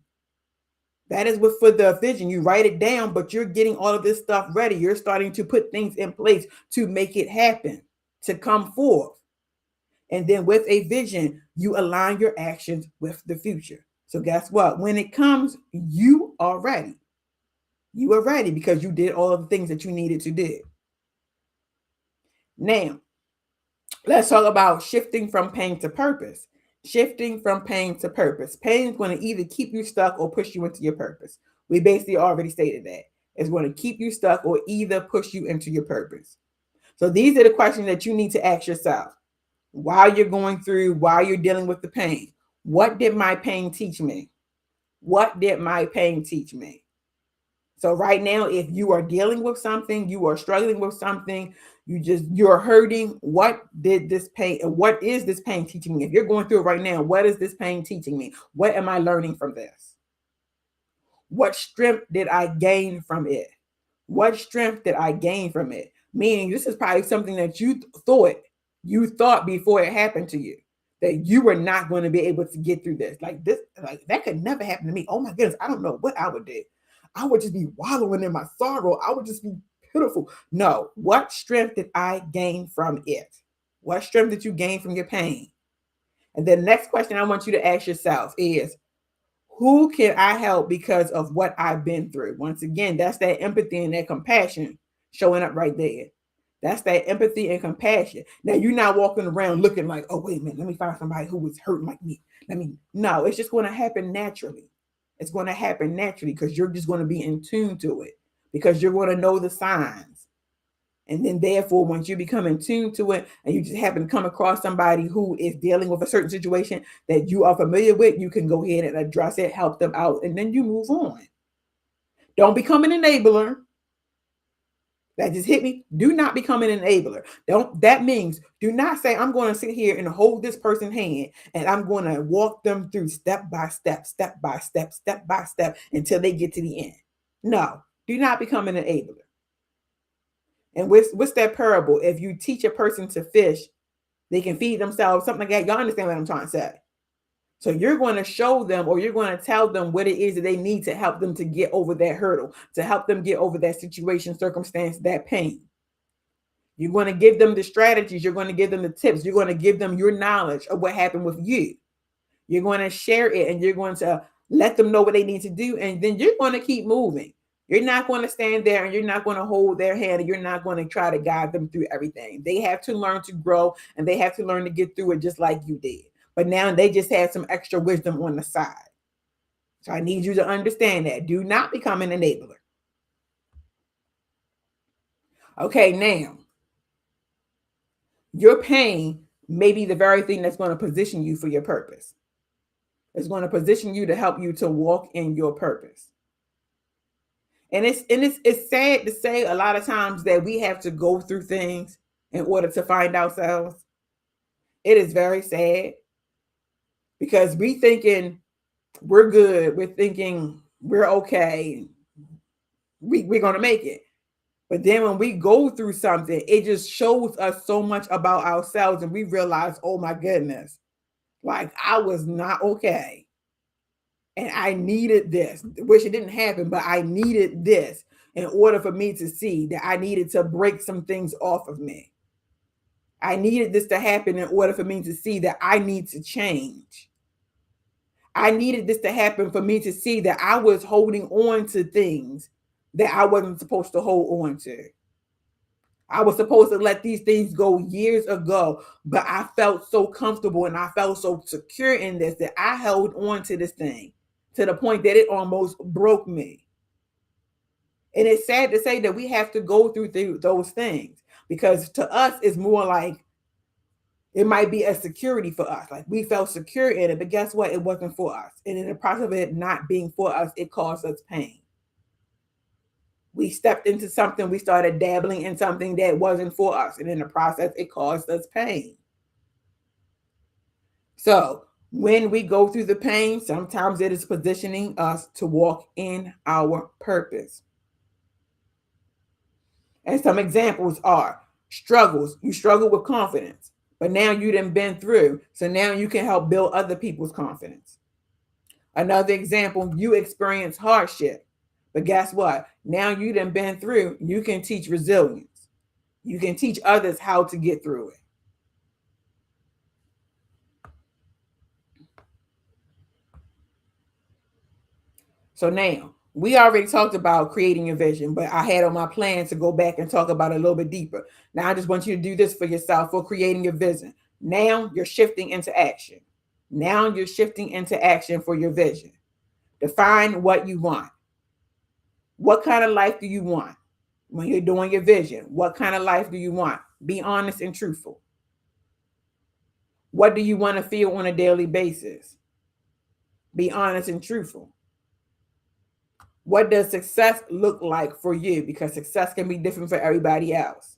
That is what for the vision, you write it down, but you're getting all of this stuff ready. You're starting to put things in place to make it happen, to come forth. And then with a vision, you align your actions with the future. So guess what? When it comes, you are ready. You are ready because you did all of the things that you needed to do. Now, let's talk about shifting from pain to purpose. Shifting from pain to purpose. Pain is going to either keep you stuck or push you into your purpose. We basically already stated that. It's going to keep you stuck or either push you into your purpose. So these are the questions that you need to ask yourself while you're going through, while you're dealing with the pain. What did my pain teach me? What did my pain teach me? So right now, if you are dealing with something, you are struggling with something, you're hurting, what did this pain, and what is this pain teaching me? If you're going through it right now, what is this pain teaching me? What am I learning from this? What strength did I gain from it? What strength did I gain from it? Meaning this is probably something that you thought before it happened to you, that you were not going to be able to get through this. Like that could never happen to me. Oh my goodness, I don't know what I would do. I would just be wallowing in my sorrow. I would just be pitiful. No, what strength did I gain from it? What strength did you gain from your pain? And the next question I want you to ask yourself is, Who can I help because of what I've been through? Once again, that's that empathy and that compassion showing up right there. That's that empathy and compassion. Now you're not walking around looking like, oh, wait a minute, let me find somebody who was hurting like me. No, it's just going to happen naturally. It's going to happen naturally because you're just going to be in tune to it, because you're going to know the signs. And then therefore, once you become in tune to it and you just happen to come across somebody who is dealing with a certain situation that you are familiar with, you can go ahead and address it, help them out, and then you move on. Don't become an enabler. That just hit me. Do not become an enabler. That means do not say, I'm going to sit here and hold this person's hand and I'm going to walk them through step by step, step by step, step by step until they get to the end. No, do not become an enabler. And what's that parable? If you teach a person to fish, they can feed themselves, something like that. Y'all understand what I'm trying to say? So you're going to show them, or you're going to tell them what it is that they need to help them to get over that hurdle, to help them get over that situation, circumstance, that pain. You're going to give them the strategies. You're going to give them the tips. You're going to give them your knowledge of what happened with you. You're going to share it and you're going to let them know what they need to do. And then you're going to keep moving. You're not going to stand there and you're not going to hold their hand and you're not going to try to guide them through everything. They have to learn to grow and they have to learn to get through it just like you did. But now they just have some extra wisdom on the side. So I need you to understand that. Do not become an enabler. Okay, now, your pain may be the very thing that's going to position you for your purpose. It's going to position you to help you to walk in your purpose. And it's sad to say a lot of times that we have to go through things in order to find ourselves. It is very sad because we thinking we're good. We're thinking we're okay. We're going to make it. But then when we go through something, it just shows us so much about ourselves and we realize, oh my goodness, like I was not okay. And I needed this, which it didn't happen, but I needed this in order for me to see that I needed to break some things off of me. I needed this to happen in order for me to see that I need to change. I needed this to happen for me to see that I was holding on to things that I wasn't supposed to hold on to. I was supposed to let these things go years ago, but I felt so comfortable and I felt so secure in this that I held on to this thing to the point that it almost broke me. And it's sad to say that we have to go through those things because to us, it's more like it might be a security for us. Like we felt secure in it, but guess what? It wasn't for us. And in the process of it not being for us, it caused us pain. We stepped into something, we started dabbling in something that wasn't for us. And in the process, it caused us pain. So when we go through the pain, sometimes it is positioning us to walk in our purpose. And some examples are struggles. You struggle with confidence, but now you done been through. So now you can help build other people's confidence. Another example, you experience hardship. But guess what? Now you done been through, you can teach resilience. You can teach others how to get through it. So now, we already talked about creating a vision, but I had on my plan to go back and talk about it a little bit deeper. Now I just want you to do this for yourself for creating your vision. Now you're shifting into action. Now you're shifting into action for your vision. Define what you want. What kind of life do you want when you're doing your vision? What kind of life do you want? Be honest and truthful. What do you want to feel on a daily basis? Be honest and truthful. What does success look like for you? Because success can be different for everybody else.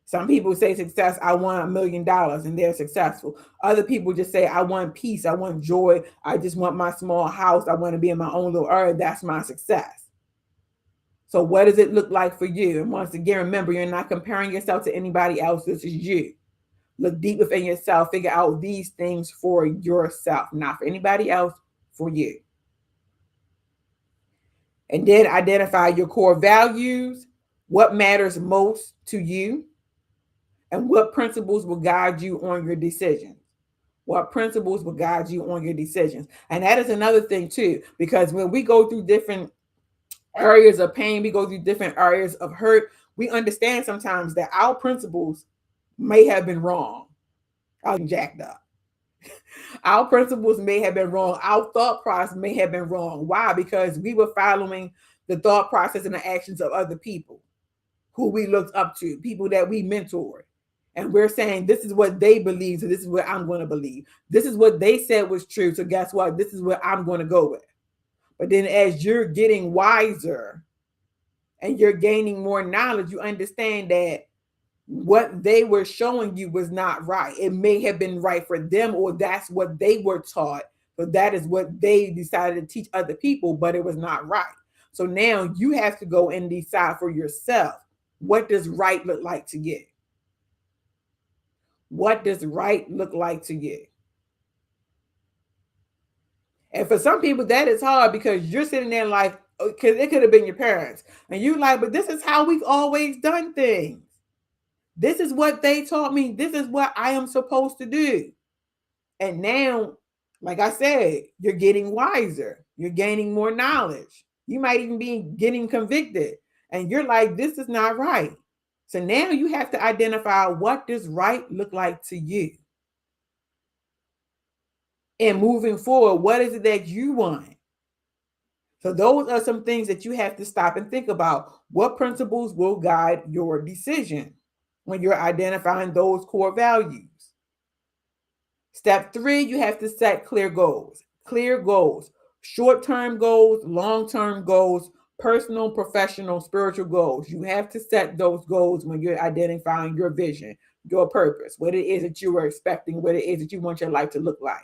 Some people say success, I want $1 million and they're successful. Other people just say, I want peace. I want joy. I just want my small house. I want to be in my own little area. That's my success. So what does it look like for you? And once again, remember, you're not comparing yourself to anybody else. This is you. Look deep within yourself. Figure out these things for yourself, not for anybody else, for you. And then identify your core values, what matters most to you, and what principles will guide you on your decisions. What principles will guide you on your decisions? And that is another thing too, because when we go through different areas of pain, we go through different areas of hurt, we understand sometimes that our principles may have been wrong. I was jacked up. Our principles may have been wrong. Our thought process may have been wrong. Why? Because we were following the thought process and the actions of other people who we looked up to, people that we mentored. And we're saying, this is what they believe, so this is what I'm going to believe. This is what they said was true, so guess what? This is what I'm going to go with. But then as you're getting wiser and you're gaining more knowledge, you understand that what they were showing you was not right. It may have been right for them, or that's what they were taught, but that is what they decided to teach other people, but it was not right. So now you have to go and decide for yourself, what does right look like to you? What does right look like to you? And for some people, that is hard because you're sitting there like, because it could have been your parents. And you're like, but this is how we've always done things. This is what they taught me. This is what I am supposed to do. And now, like I said, you're getting wiser. You're gaining more knowledge. You might even be getting convicted. And you're like, this is not right. So now you have to identify, what does right look like to you? And moving forward, what is it that you want? So those are some things that you have to stop and think about. What principles will guide your decision when you're identifying those core values? Step 3, you have to set clear goals. Clear goals. Short-term goals, long-term goals, personal, professional, spiritual goals. You have to set those goals when you're identifying your vision, your purpose, what it is that you are expecting, what it is that you want your life to look like.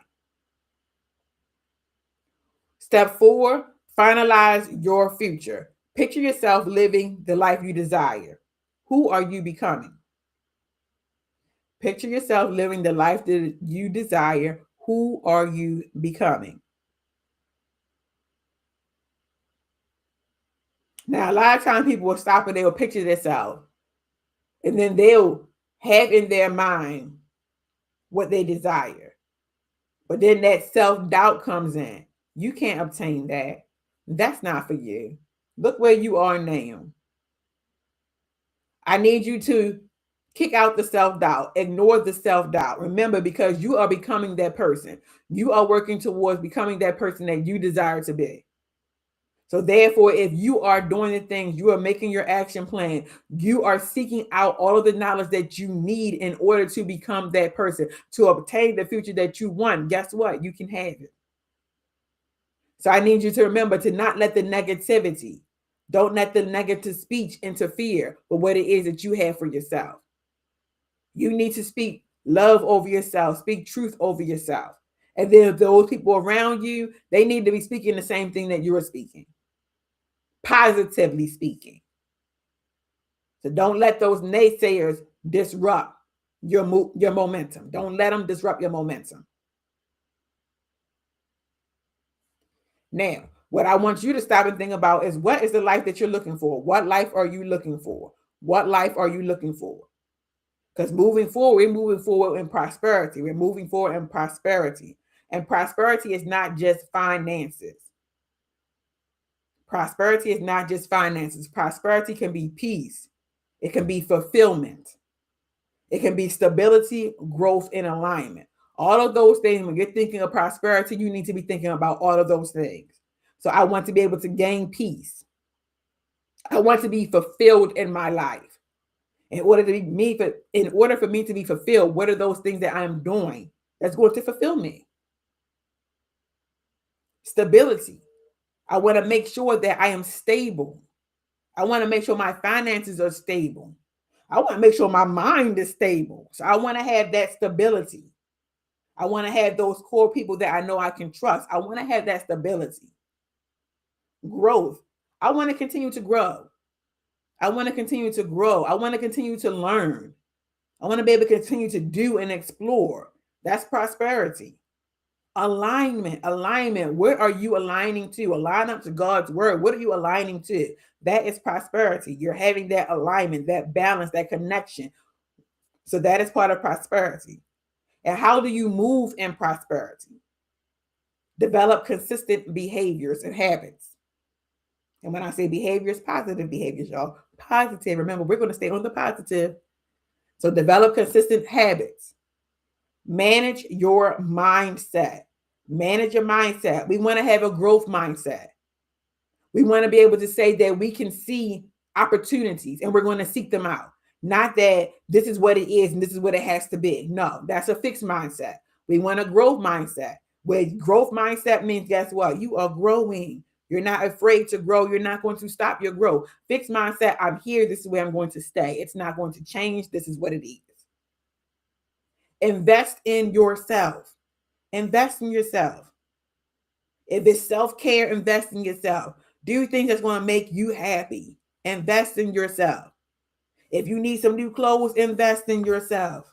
Step 4, finalize your future. Picture yourself living the life you desire. Who are you becoming? Picture yourself living the life that you desire. Who are you becoming? Now, a lot of times people will stop and they will picture themselves, and then they'll have in their mind what they desire. But then that self-doubt comes in. You can't obtain that. That's not for you. Look where you are now. I need you to kick out the self-doubt. Ignore the self-doubt. Remember, because you are becoming that person. You are working towards becoming that person that you desire to be. So therefore, if you are doing the things, you are making your action plan, you are seeking out all of the knowledge that you need in order to become that person, to obtain the future that you want, guess what? You can have it. So I need you to remember to not let the negativity, don't let the negative speech interfere with what it is that you have for yourself. You need to speak love over yourself, speak truth over yourself. And then those people around you, they need to be speaking the same thing that you are speaking. Positively speaking. So don't let those naysayers disrupt your momentum. Don't let them disrupt your momentum. Now, what I want you to stop and think about is, what is the life that you're looking for? What life are you looking for? What life are you looking for? Because moving forward, we're moving forward in prosperity. We're moving forward in prosperity. And prosperity is not just finances. Prosperity is not just finances. Prosperity can be peace. It can be fulfillment. It can be stability, growth, and alignment. All of those things, when you're thinking of prosperity, you need to be thinking about all of those things. So I want to be able to gain peace. I want to be fulfilled in my life. In order for me to be fulfilled, what are those things that I'm doing that's going to fulfill me? Stability. I want to make sure that I am stable. I want to make sure my finances are stable. I want to make sure my mind is stable. So I want to have that stability. I want to have those core people that I know I can trust. I want to have that stability. Growth. I want to continue to grow. I want to continue to grow. I want to continue to learn. I want to be able to continue to do and explore. That's prosperity. Alignment. Where are you aligning to? Align up to God's word. What are you aligning to? That is prosperity. You're having that alignment, that balance, that connection. So that is part of prosperity. And how do you move in prosperity? Develop consistent behaviors and habits. And when I say behaviors, positive behaviors, y'all. Positive. Remember, we're going to stay on the positive. So develop consistent habits. Manage your mindset. Manage your mindset. We want to have a growth mindset. We want to be able to say that we can see opportunities and we're going to seek them out. Not that this is what it is and this is what it has to be. No, that's a fixed mindset. We want a growth mindset. Where growth mindset means, guess what? You are growing. You're not afraid to grow. You're not going to stop your growth. Fixed mindset, I'm here. This is where I'm going to stay. It's not going to change. This is what it is. Invest in yourself. Invest in yourself. If it's self-care, invest in yourself. Do things that's going to make you happy. Invest in yourself. If you need some new clothes, invest in yourself.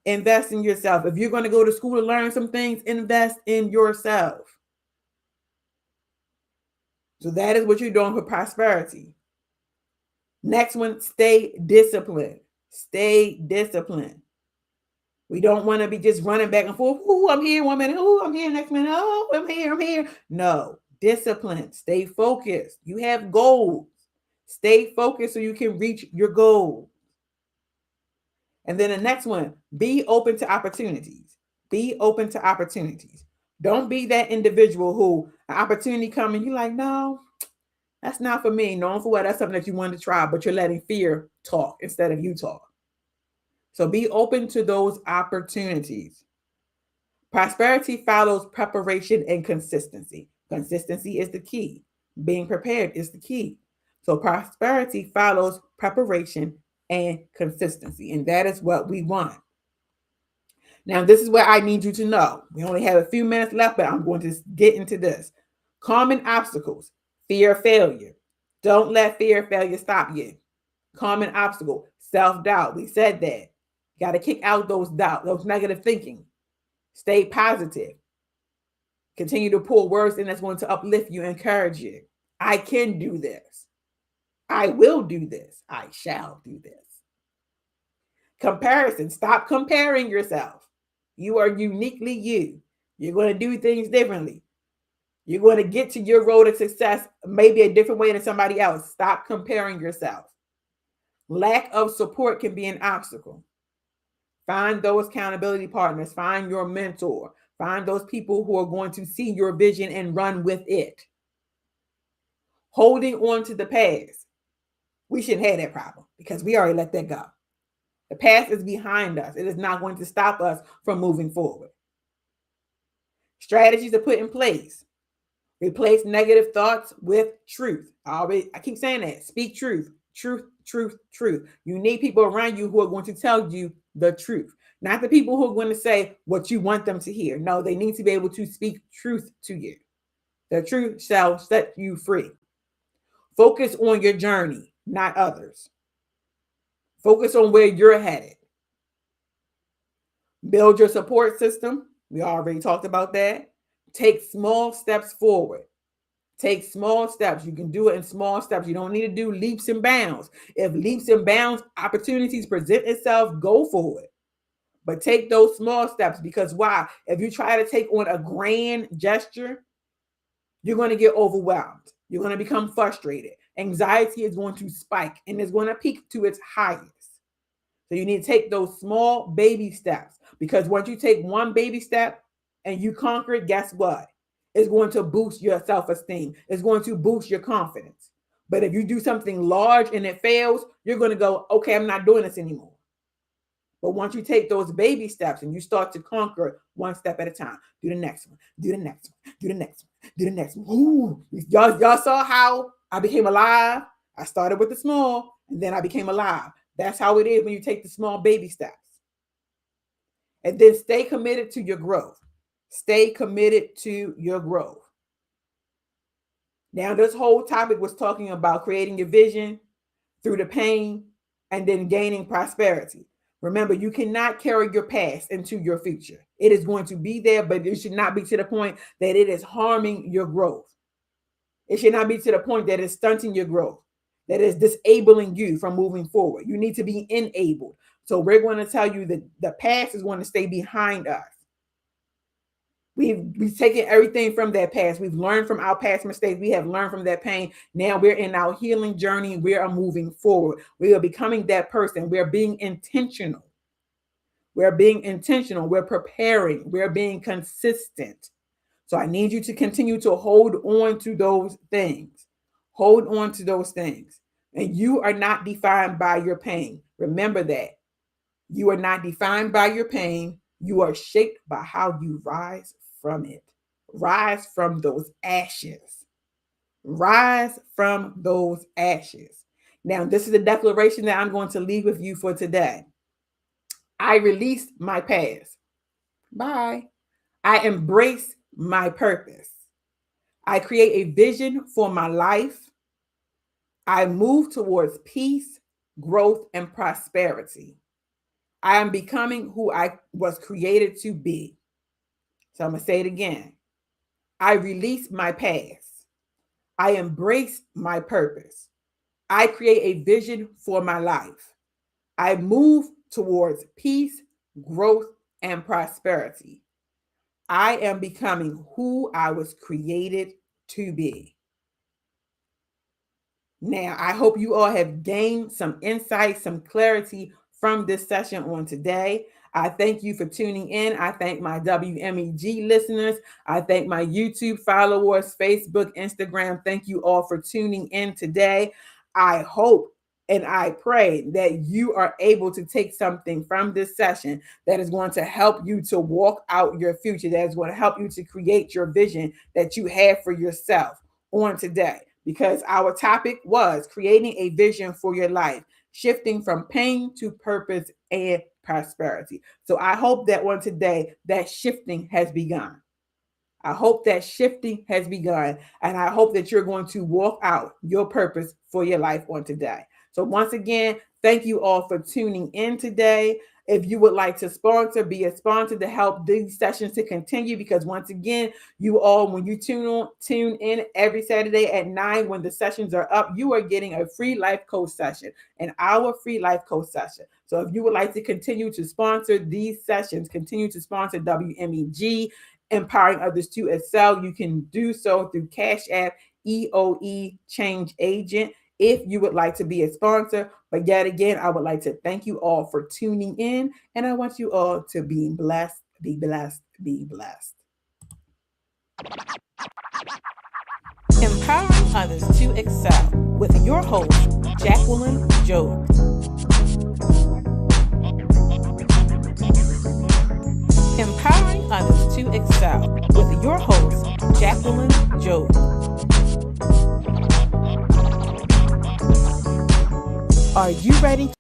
Invest in yourself. If you're going to go to school to learn some things, invest in yourself. So that is what you're doing for prosperity. Next one, stay disciplined. Stay disciplined. We don't want to be just running back and forth. Oh, I'm here 1 minute. Oh, I'm here next minute. Oh, I'm here. No, discipline. Stay focused. You have goals. Stay focused so you can reach your goal. And then the next one, be open to opportunities. Be open to opportunities. Don't be that individual who an opportunity comes and you're like, no, that's not for me. No, for what? That's something that you want to try, but you're letting fear talk instead of you talk. So be open to those opportunities. Prosperity follows preparation and consistency. Consistency is the key. Being prepared is the key. So prosperity follows preparation and consistency. And that is what we want. Now, this is what I need you to know. We only have a few minutes left, but I'm going to get into this. Common obstacles, fear of failure. Don't let fear of failure stop you. Common obstacle, self-doubt. We said that. Got to kick out those doubt, those negative thinking. Stay positive. Continue to pull words in that's going to uplift you, encourage you. I can do this. I will do this. I shall do this. Comparison. Stop comparing yourself. You are uniquely you. You're going to do things differently. You're going to get to your road of success maybe a different way than somebody else. Stop comparing yourself. Lack of support can be an obstacle. Find those accountability partners. Find your mentor. Find those people who are going to see your vision and run with it. Holding on to the past. We shouldn't have that problem because we already let that go. The past is behind us. It is not going to stop us from moving forward. Strategies to put in place. Replace negative thoughts with truth. I keep saying that. Speak truth. Truth, truth, truth. You need people around you who are going to tell you the truth. Not the people who are going to say what you want them to hear. No, they need to be able to speak truth to you. The truth shall set you free. Focus on your journey, not others. Focus on where you're headed. Build your support system. We already talked about that. Take small steps forward. Take small steps. You can do it in small steps. You don't need to do leaps and bounds. If leaps and bounds opportunities present itself, go for it. But take those small steps because why? If you try to take on a grand gesture, you're going to get overwhelmed. You're going to become frustrated. Anxiety is going to spike and it's going to peak to its highest. So you need to take those small baby steps because once you take one baby step and you conquer it, guess what? It's going to boost your self-esteem. It's going to boost your confidence. But if you do something large and it fails, you're going to go, okay, I'm not doing this anymore. But once you take those baby steps and you start to conquer one step at a time, do the next one, do the next one, do the next one, do the next one. Ooh, y'all saw how I became alive. I started with the small and then I became alive. That's how it is when you take the small baby steps. And then stay committed to your growth. Stay committed to your growth. Now, this whole topic was talking about creating your vision through the pain and then gaining prosperity. Remember, you cannot carry your past into your future. It is going to be there, but it should not be to the point that it is harming your growth. It should not be to the point that it's stunting your growth, that is disabling you from moving forward. You need to be enabled. So we're going to tell you that the past is going to stay behind us. We've taken everything from that past. We've learned from our past mistakes. We have learned from that pain. Now we're in our healing journey. We are moving forward. We are becoming that person. We're being intentional. We're being intentional. We're preparing. We're being consistent. So I need you to continue to hold on to those things. Hold on to those things. And you are not defined by your pain. Remember that. You are not defined by your pain. You are shaped by how you rise from it. Rise from those ashes. Rise from those ashes. Now, this is a declaration that I'm going to leave with you for today. I release my past. Bye. I embrace my purpose. I create a vision for my life. I move towards peace, growth, and prosperity. I am becoming who I was created to be. So I'm going to say it again. I release my past. I embrace my purpose. I create a vision for my life. I move towards peace, growth, and prosperity. I am becoming who I was created to be. Now, I hope you all have gained some insight, some clarity from this session on today. I thank you for tuning in. I thank my WMEG listeners. I thank my YouTube followers, Facebook, Instagram. Thank you all for tuning in today. I hope and I pray that you are able to take something from this session that is going to help you to walk out your future, that is going to help you to create your vision that you have for yourself on today. Because our topic was creating a vision for your life, shifting from pain to purpose and prosperity. So I hope that on today, that shifting has begun. I hope that shifting has begun, and I hope that you're going to walk out your purpose for your life on today. So once again, thank you all for tuning in today. If you would like to sponsor, be a sponsor to help these sessions to continue, because once again, you all, when you tune in every Saturday at 9 when the sessions are up, you are getting a free life coach session, an hour free life coach session. So if you would like to continue to sponsor these sessions, continue to sponsor WMEG, empowering others to excel, you can do so through CashApp EOEchangeagent. If you would like to be a sponsor. But yet again, I would like to thank you all for tuning in, and I want you all to be blessed, be blessed, be blessed. Empowering others to excel with your host, Jacqueline Job. Empowering others to excel with your host, Jacqueline Job. Are you ready